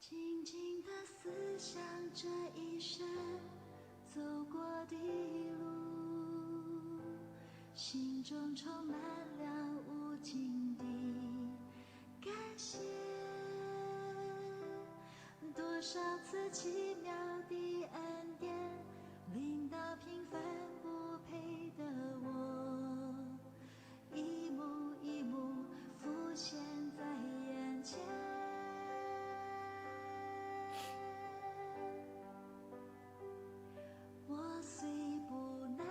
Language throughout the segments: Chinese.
静静地思想这一生走过的路，心中充满了无尽的感谢。多少次奇妙的恩典，临到平凡不配的我，一幕一幕浮现在眼前。我虽不能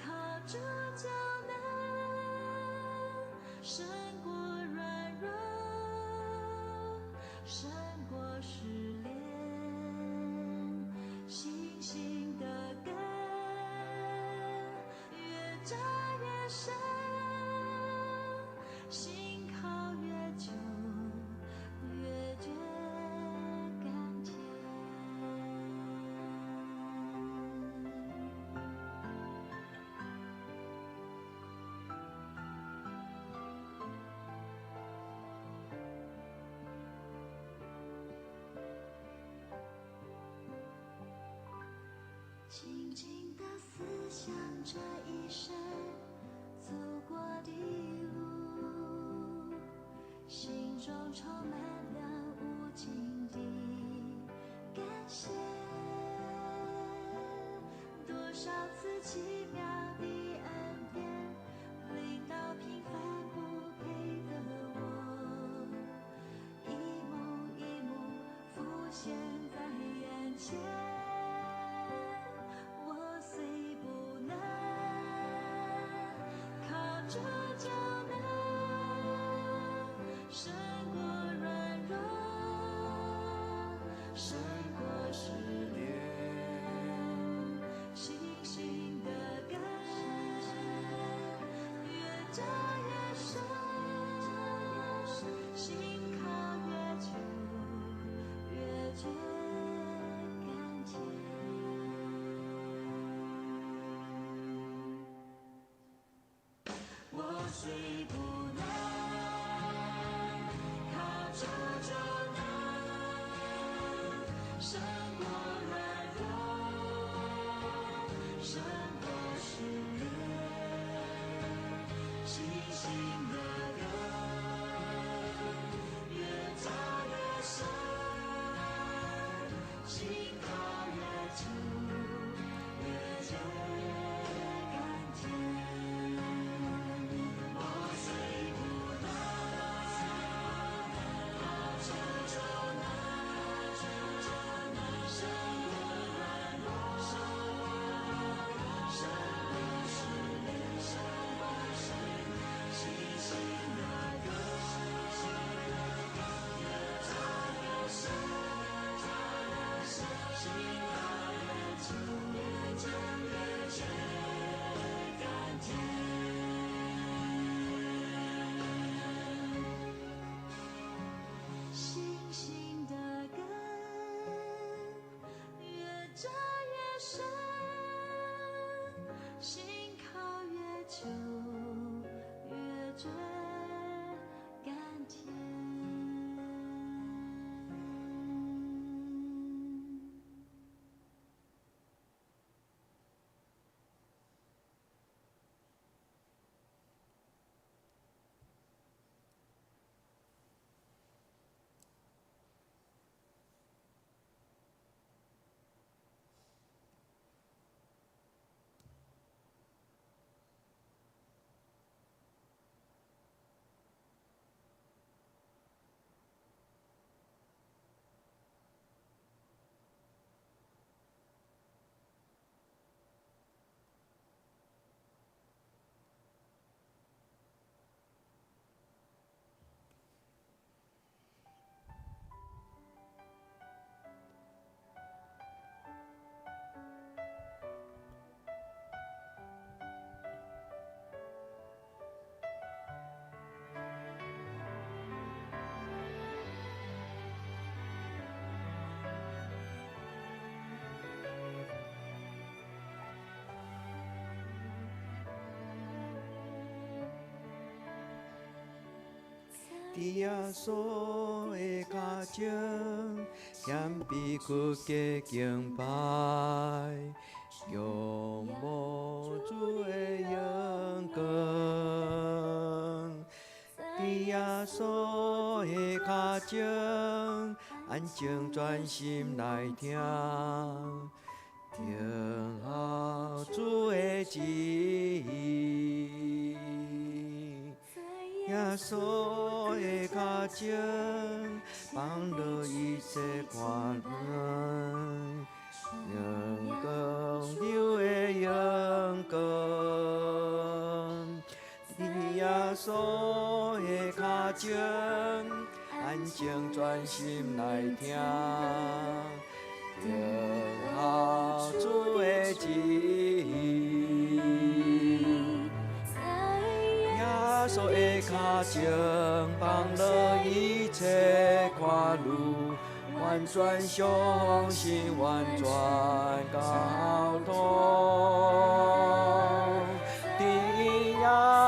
靠主就能胜过软弱，胜过失恋，信心的根越扎越深，心靠越久越觉甘甜。静静地思想这一生走过的路，心中充满了无尽的感谢。多少次奇妙的恩典，临到平凡不配的我，一幕一幕浮现在眼前。我虽不能靠主就能胜过软弱，胜过失恋，信心的根伫耶稣的脚前，谦卑屈膝敬拜，仰慕主的荣光。伫耶稣的脚前，安静专心来听，听候主的旨意。耶稣的脚前，放落一切困难，阳光流的阳光。伫耶稣的脚前，安静专心来听，听候主的旨意。耶稣的脚前，放落一切苦路，完全相信，完全交托。伫耶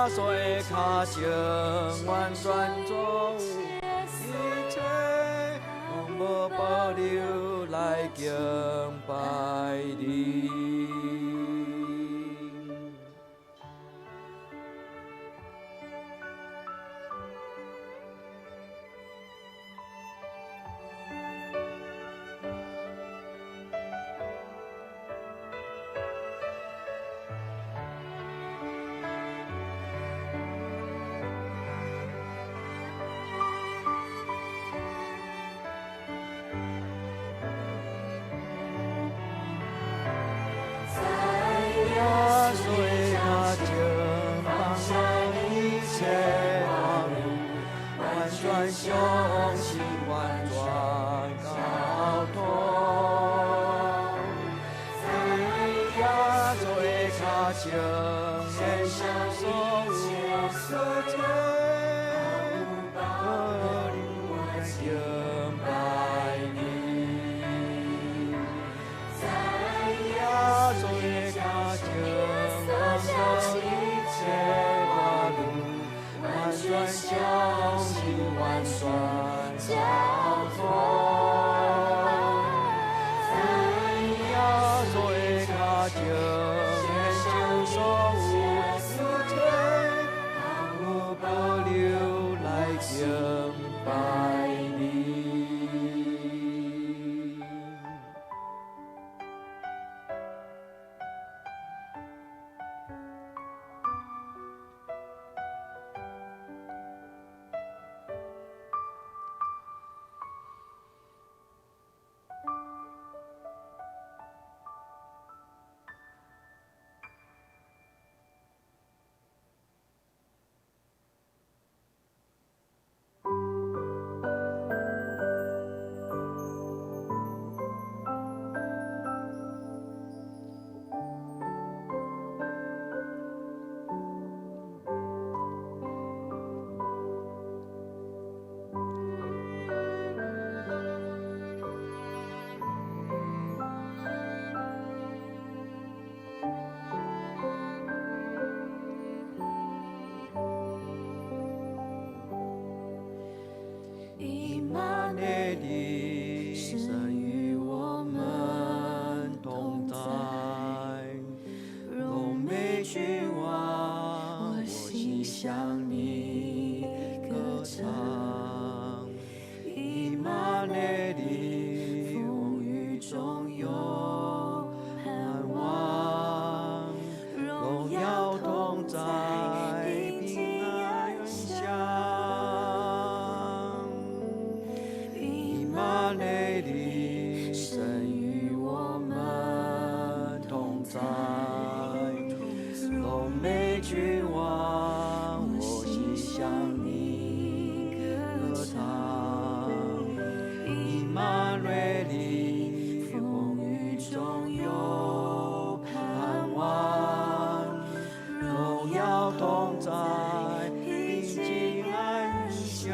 稣的脚前，完全做一切，永无保留来敬拜你。相信完全交托，在耶稣的脚前，献上所有世界，我来敬拜你。在耶稣的脚前，放下一切挂虑，完全相信。完全交托，在耶稣的脚前，献上所有一切，毫无保留来敬拜你。神与我们同在，荣美君王，我心向你歌唱。以马内利，风雨中有盼望，荣耀同在，平安永享。内里，神与我们同在，荣美君王，我心向你歌唱。以马内利，风雨中有盼望，荣耀同在，平静安详。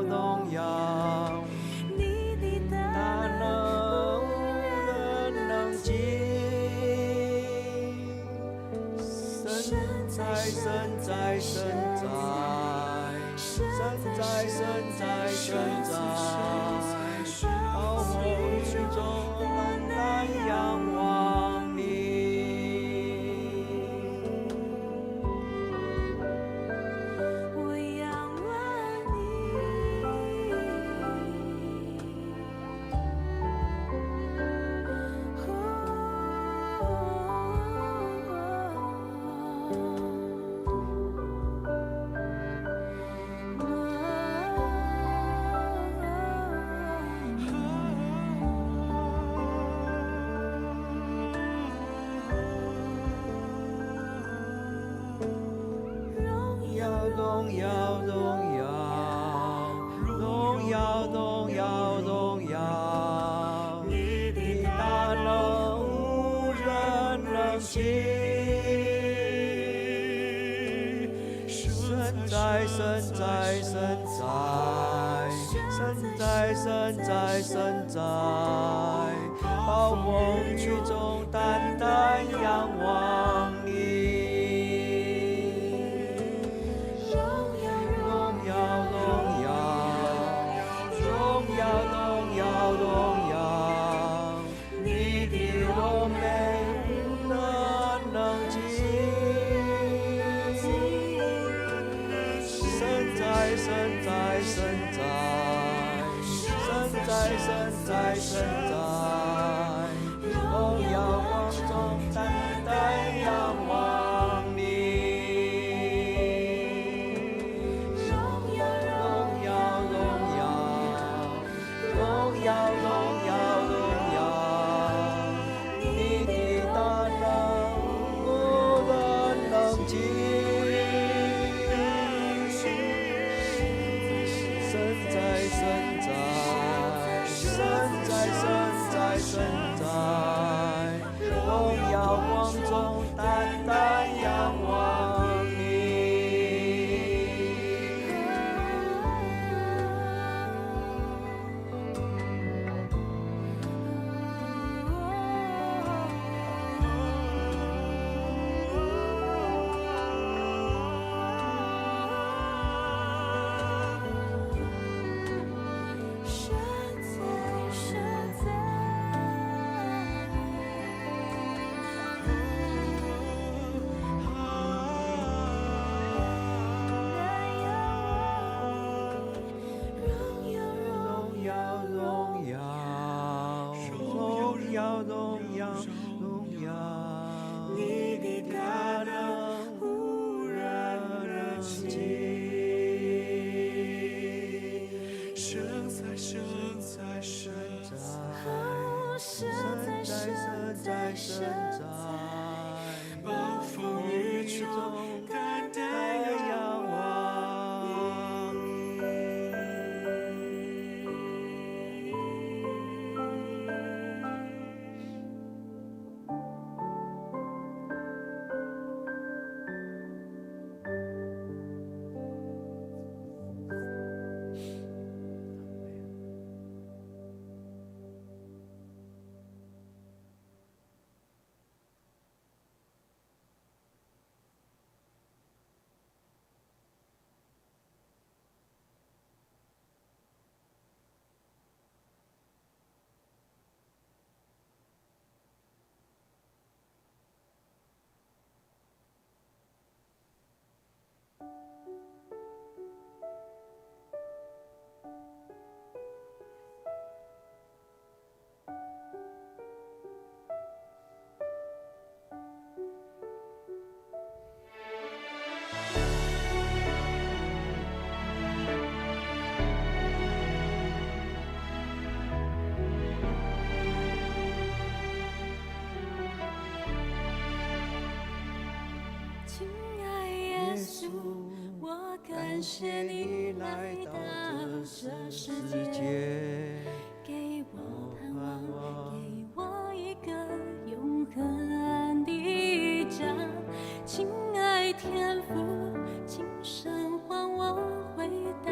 荣耀，你的在身在身在，暴风雨中单单仰望你。我仰望你，荣耀荣耀荣耀荣耀荣耀，你的大能无人能及。神在神在神在神在神在神在，暴风雨中单单仰望你。神在神在，荣耀光中单单仰望你。荣耀荣耀荣耀荣耀荣耀荣耀，你的大能无人能及。神在神在。神在荣耀光中单单仰望你。神在暴风雨中单单仰望你。感谢你来到这世界，给我盼望，给我一个永恒的家。亲爱天父，今生还我回到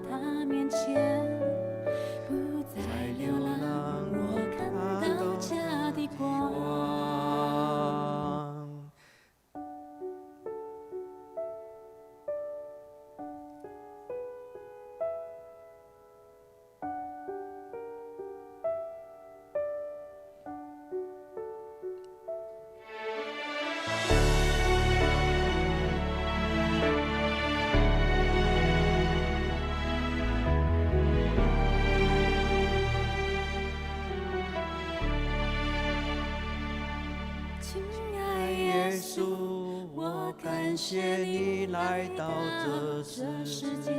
他面前，不再流浪，我看到家的光。谢你来到这世界，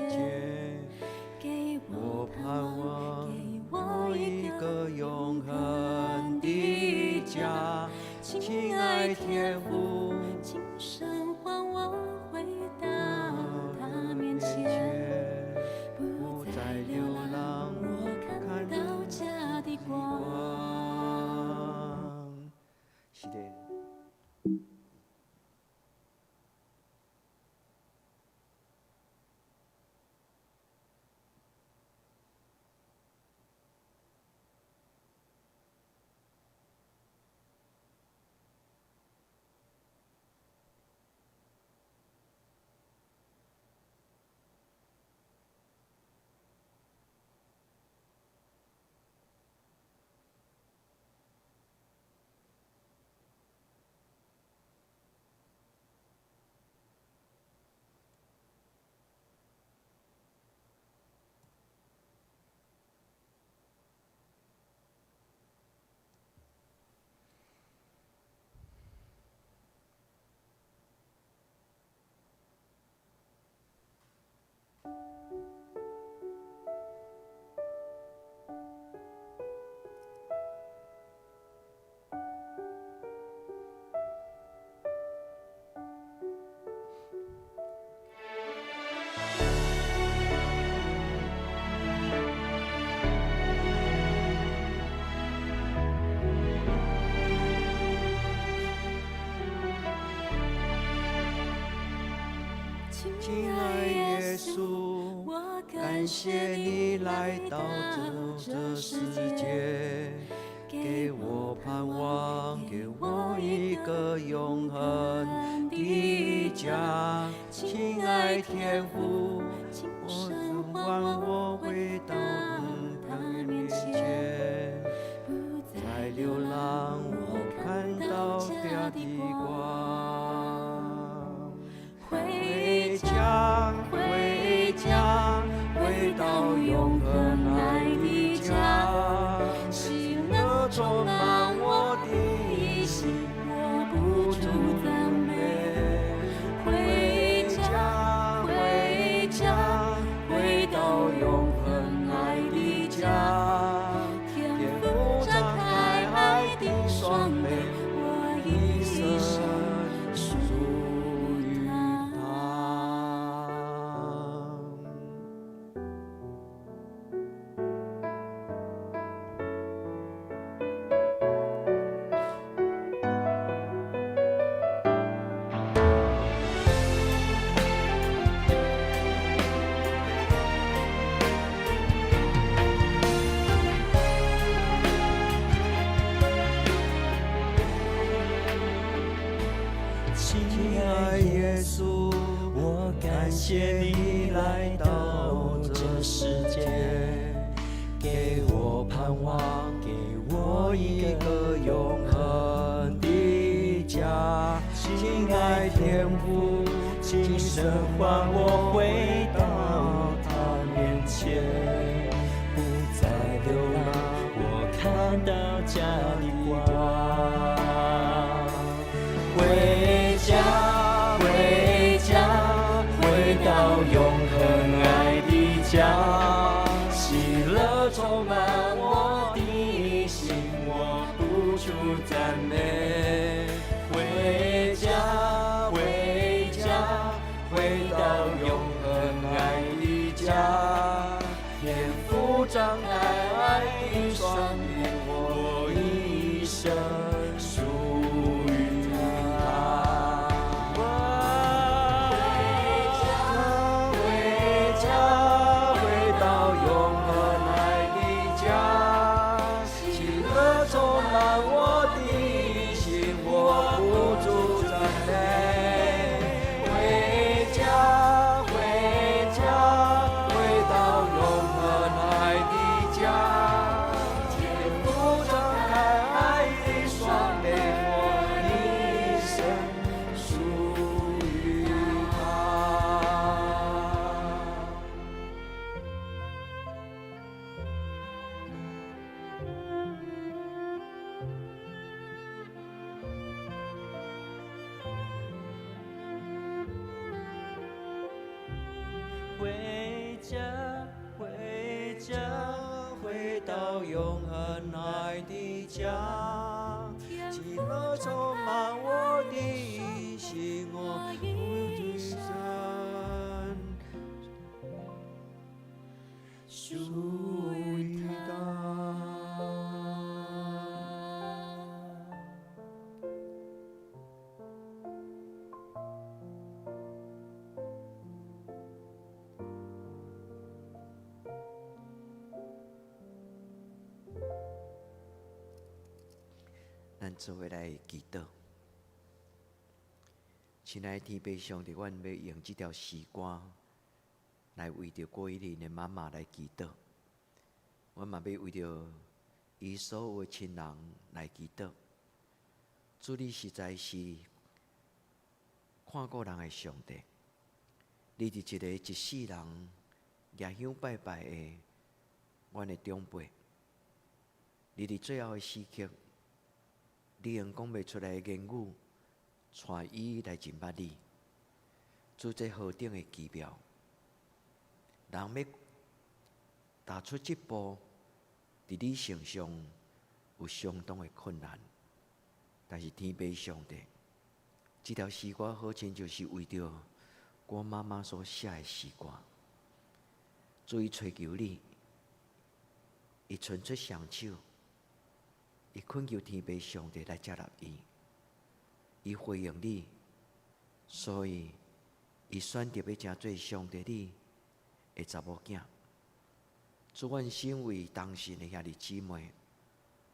给我盼望给我一个永恒的家。亲爱天父，今生还我回到他面前，不再流浪，我看到家的光。是的。亲爱耶稣，感谢你来到这世界，给我盼望，给我一个永恒的家。亲爱天父，我还我回到他面前，不再流浪，我看到家的光。回家，回家，回到永恒爱的家。喜乐充满我的心，我不住赞美。回家，回家，回到永恒爱的家。天父张开爱的双臂，我一生属于他。亲爱耶稣，我感谢你来到这世界，给我盼望，给我一个永恒的家。亲爱天父，今生还我回到他面前，不再流浪，我看到家的光。回家，回家，回到永恒爱的家。喜乐充满我的心，我不住赞美。回家，回家，回到永恒爱的家。天父张开爱的双眼，我一生属于他。回家，回到永恒爱的家。喜乐充满我的心，我不住赞美。回家，回家，回到永恒爱的家。天父张开爱的双臂，我一生属于他。回家，回家，回到永恒爱的家。喜乐充满我的心，我一生属于他。咱做伙来祈祷，亲爱的天父上帝，阮要用这条诗歌来为着郭依林的妈妈来祈祷。阮嘛要为着伊所有的亲人来祈祷。主，你实在是看顾人的上帝，你是一个一世人nghèo香拜拜的阮的长辈，你伫最后的时刻。你用讲袂出来的言语，带伊来认捌你。主，这何等的奇妙！人要踏出这步，伫你身上有相当的困难。但是天父上帝，这条诗歌好像就是为着我妈妈所写的诗歌。主，伊祈求你，伊伸出双手。伊恳求天父上帝来接纳伊，伊回应你，所以伊选择要成做上帝你的查某囝。主，阮身为当时的兄弟姊妹，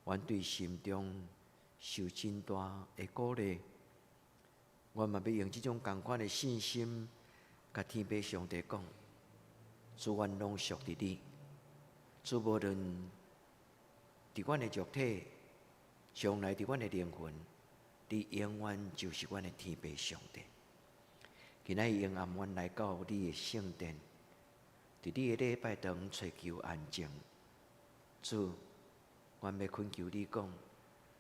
阮对心中受真大的鼓励，阮嘛要用这种同款的信心，甲天父上帝讲：主，阮拢属于你。主，无论伫阮的肉体。将来伫阮的灵魂，你永远就是阮的天父上帝。今仔日用暗阮来到你的圣殿，伫你的礼拜堂寻求安静。主，阮要恳求你讲，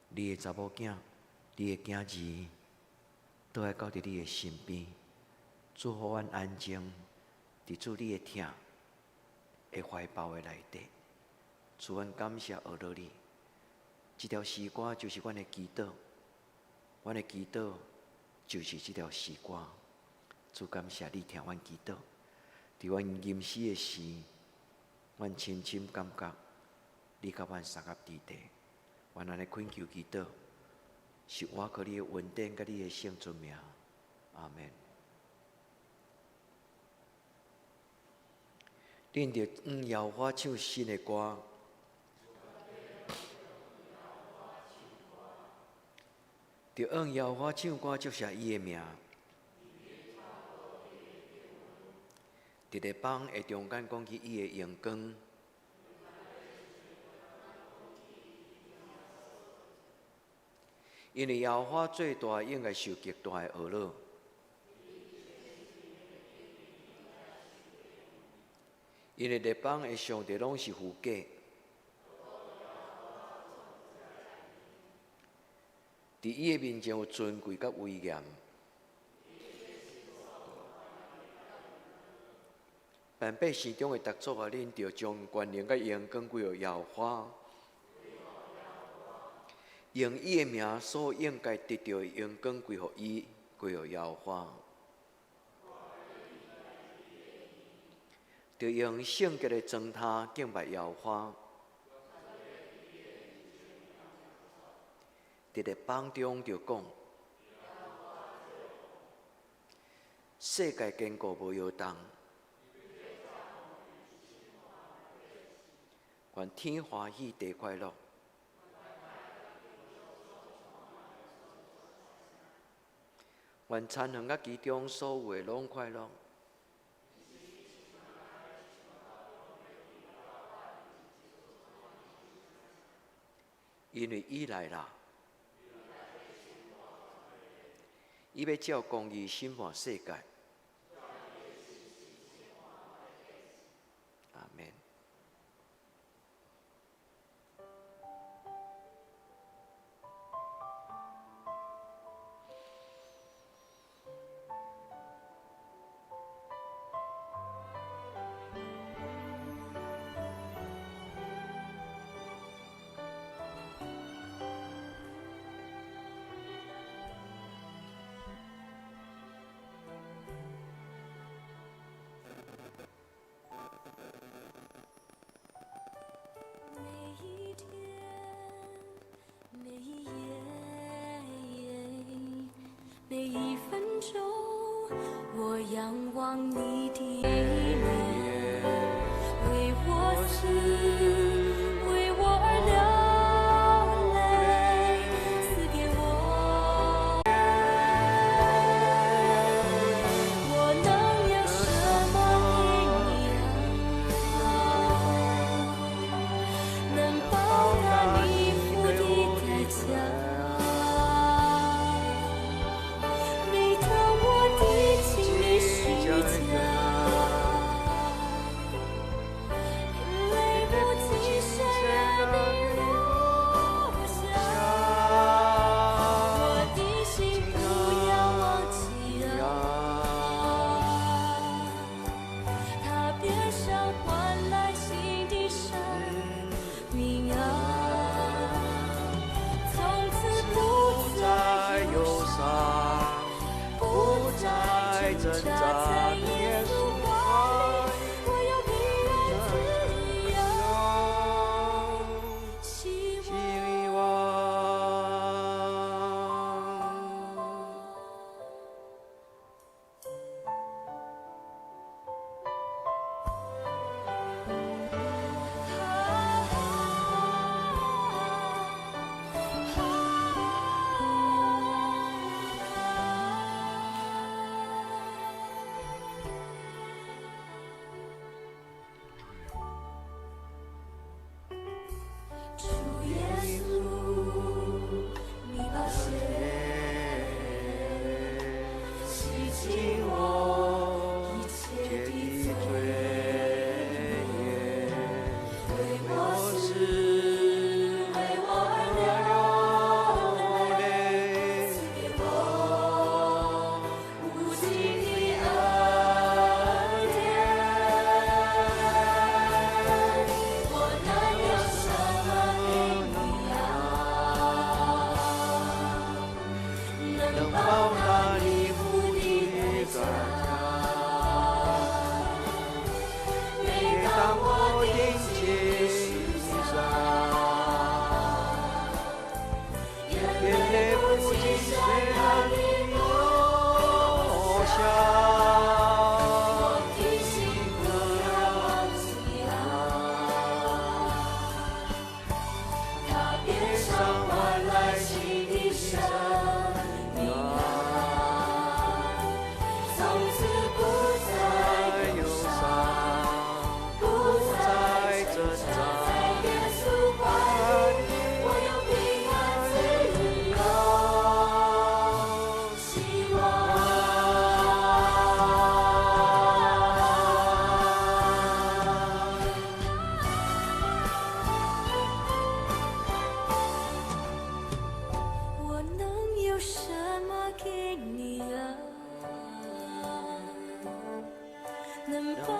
你的查某囝，你的囝儿，都要到伫你的身边，祝福阮安静，伫住你的疼的怀抱的内底。主，阮感谢学到你。这条诗歌就是阮的祈祷，阮的祈祷就是这条诗歌。主，感谢你听阮祈祷，伫阮吟诗的时，阮深深感觉你甲阮相合伫地。阮安尼恳求祈祷，是我靠你的恩典，甲你的圣尊名。阿门。恁着摇花唱新的歌。着用摇花唱歌祝谢伊的名，伫日邦会中间讲起伊的阳光，因为摇花最大应该受极大的恶恼，因为日邦的上帝拢是虚假。伫伊的面前有尊贵甲威严，万百姓中的特作啊，恁着将权力甲阳光归予摇花，用伊的名所应该得到的阳光归予伊，归予摇花，着用圣洁的装他敬拜摇花。伫咧帮中就讲，世界坚固无摇动，愿天欢喜地快乐，愿参恒甲其中所有的拢快乐。因为伊来啦。伊要照公义审判世界。阿门。每一分钟，我仰望你的脸，为我死，为我而流泪，赐给我。我能有什么给你啊？能报答你付的代价？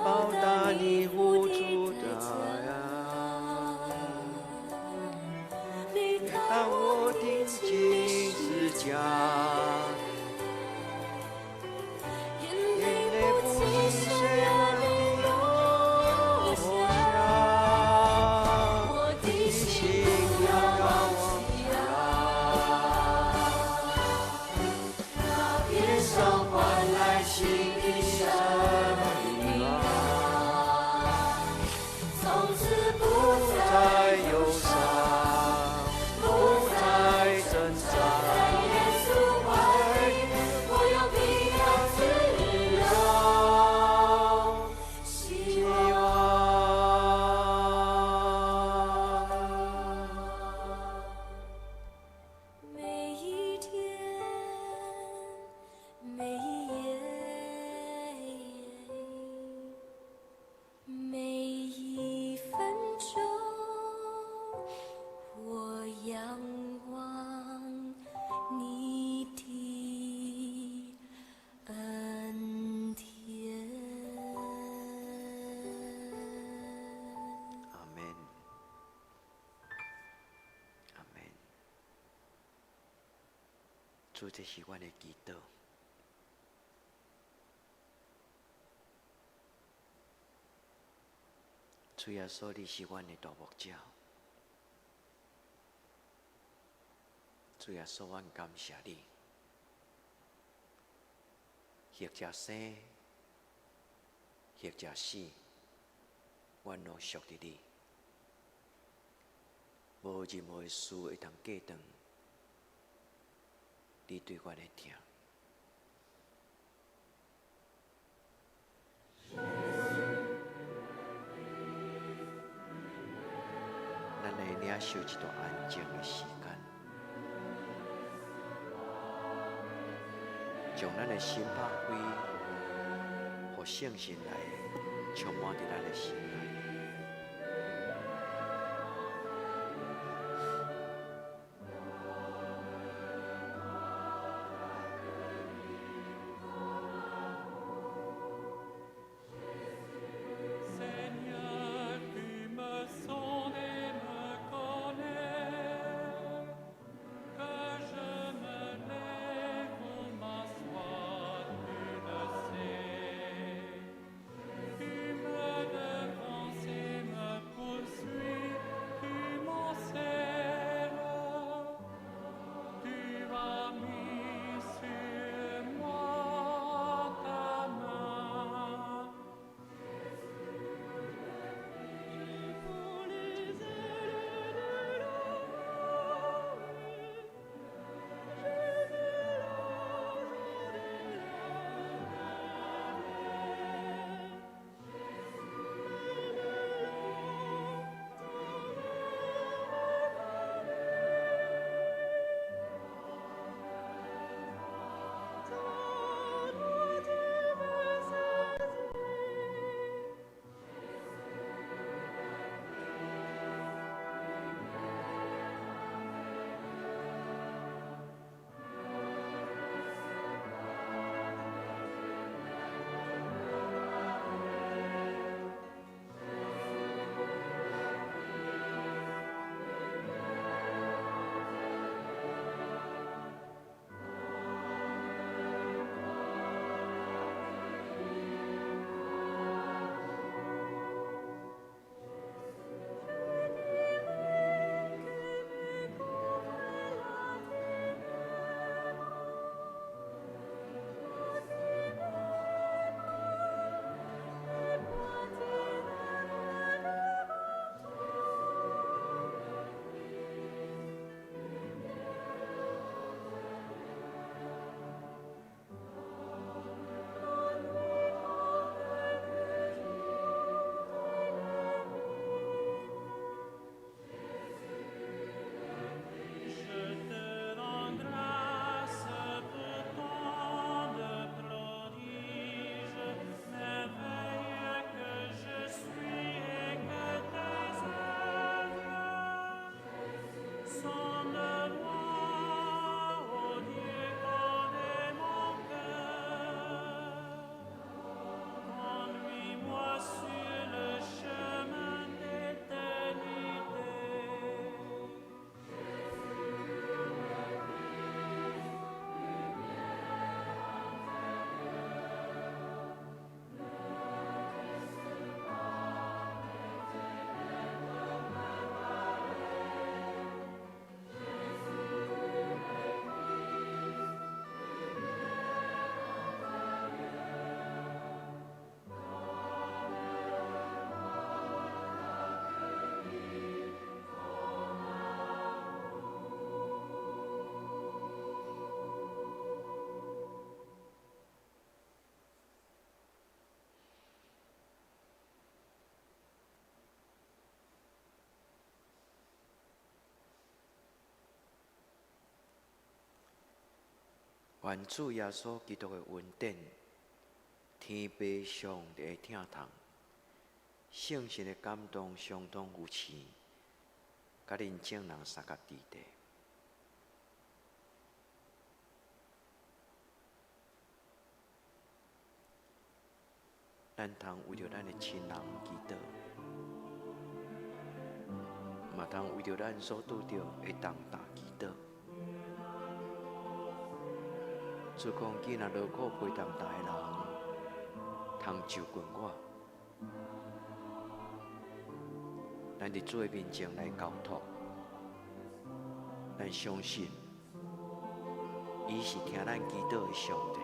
报答你付出的爱。每当我听见是家，眼泪不禁水儿地落下，我的心仰望家，那片上换来新的生命啊，从此不再忧伤，不再挣扎。主，这是阮的祈祷。主耶稣，你是阮的大牧者。主耶稣，阮感谢你。或者生，或者死，阮拢属伫你。无任何事会通隔断你对阮的疼。咱来领受一段安静的时间，将咱的心拍开，互圣神来充满伫咱的心内。愿主耶稣基督的恩典，天父上帝的疼痛，圣神的感动，相当有赐，甲恁众人三角地地。咱通为着咱的亲人祈祷，嘛通为着咱所拄着的重大祈祷。主讲，既然劳苦背重担的人，通就近我，咱伫主的面前来交托。咱相信，伊是听咱祈祷的上帝。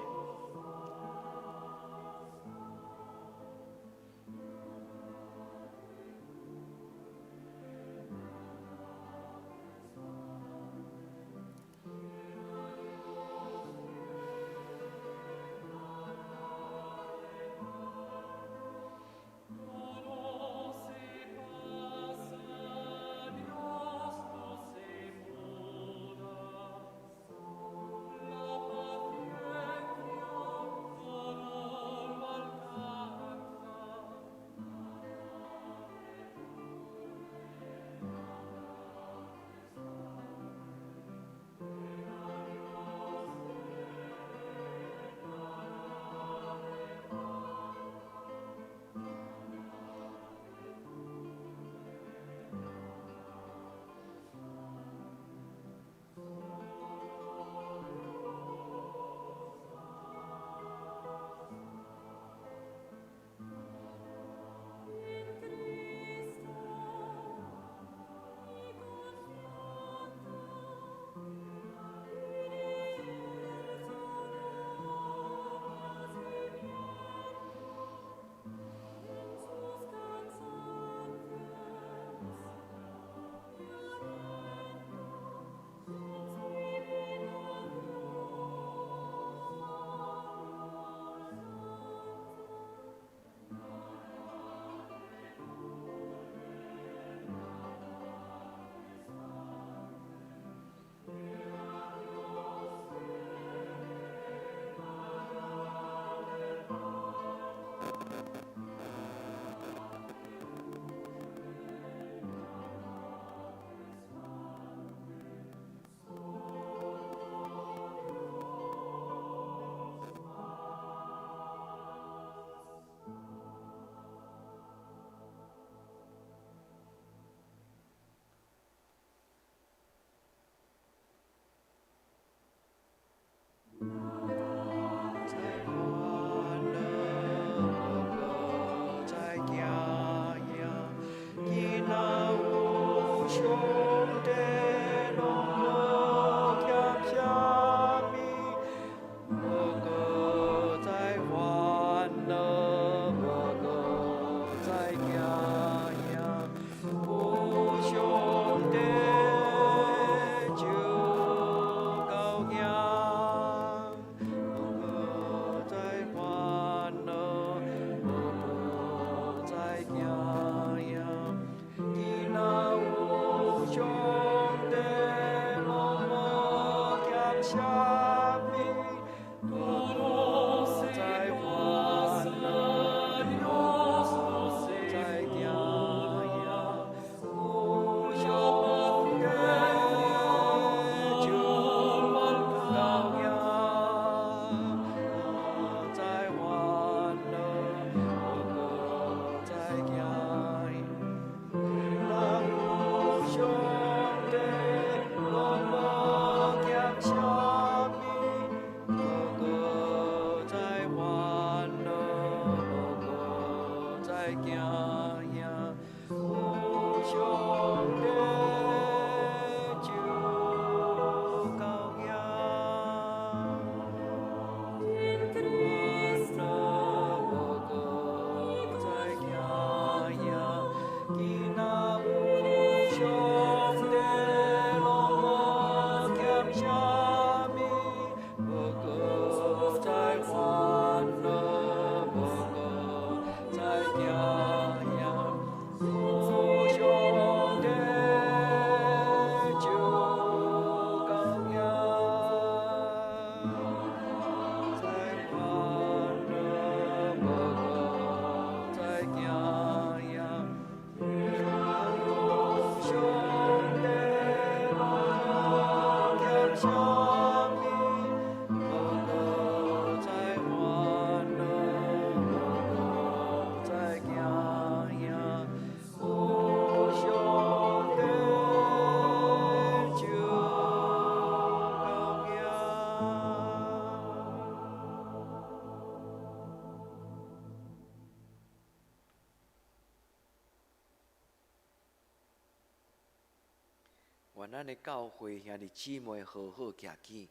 愿咱的教会兄弟姊妹好好行起，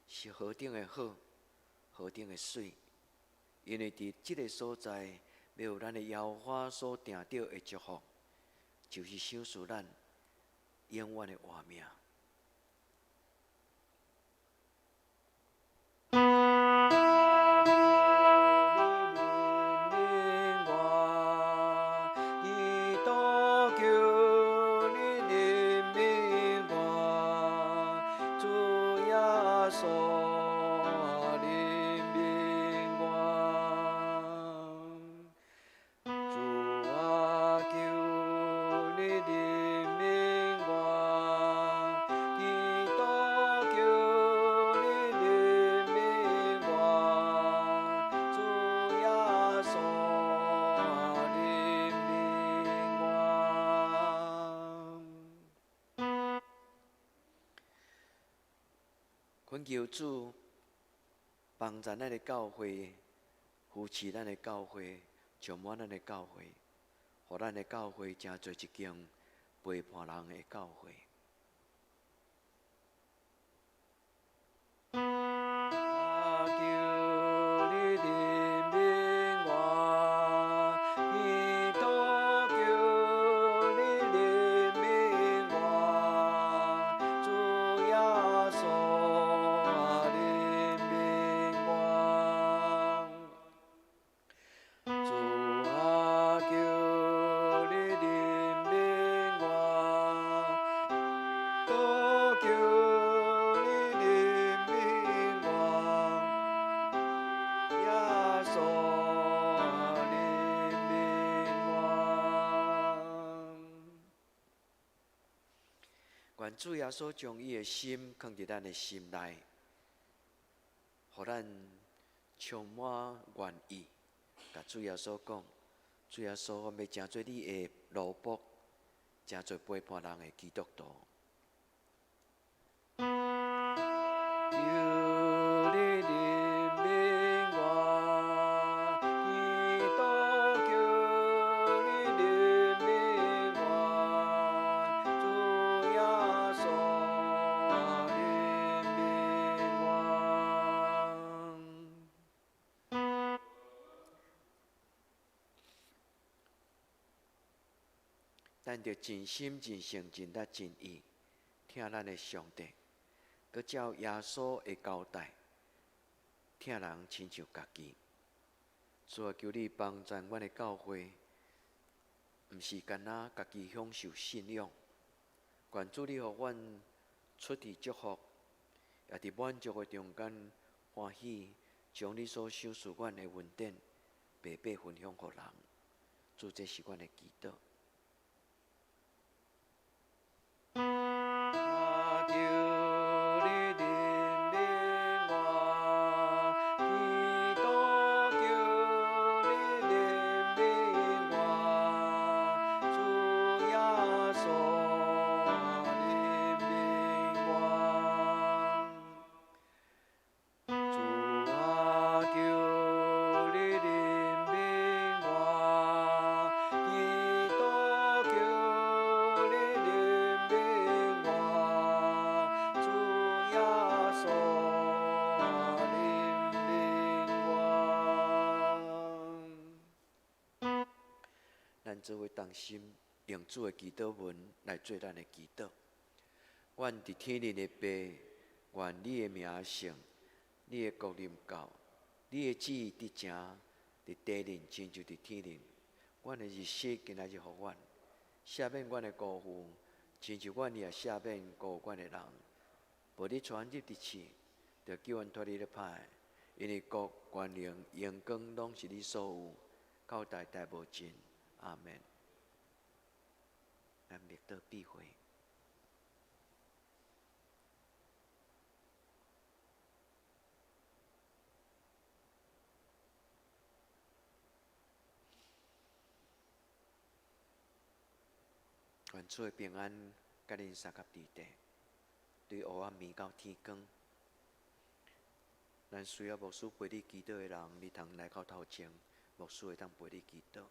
是何等的好，何等的水。因为伫即个所在，要有咱的耶和华所定着的祝福，就是享受咱永远的活命。恳求主帮助咱的教会，扶持咱的教会，充满咱的教会，互咱的教会成做一间陪伴人的教会。愿主耶稣将伊的心放伫咱的心内，互咱充满愿意。甲主耶稣讲，主耶稣，我要成做你的奴仆，成做陪伴人的基督徒。咱着真心、真诚、真力、真意，听咱的上帝，佮照耶稣的交代，听人亲像家己。主啊，求你帮助阮的教会，毋是干那家己享受信仰，愿主你互阮出于祝福，也伫满足的中间欢喜，将你所赏赐阮的恩典白白分享互人。主，这是阮的祈祷。咱做伙同心，用主的祈祷文来做咱的祈祷。阮伫天灵的爸，愿你的名圣，你的国临到，你的旨意伫正伫地灵，亲像伫天灵。阮的日息今仔日互阮，赦免阮的辜负，亲像阮也赦免辜负阮的人。无你传入伫去，着叫阮脱离了歹，因为国、权能、荣光拢是你所有，到代代无尽。阿门。咱灭道闭会。愿主的平安，甲恁三甲伫地，对黑暗暝到天光。咱需要牧师陪你祈祷的人，你通来到头前，牧师会当陪你祈祷。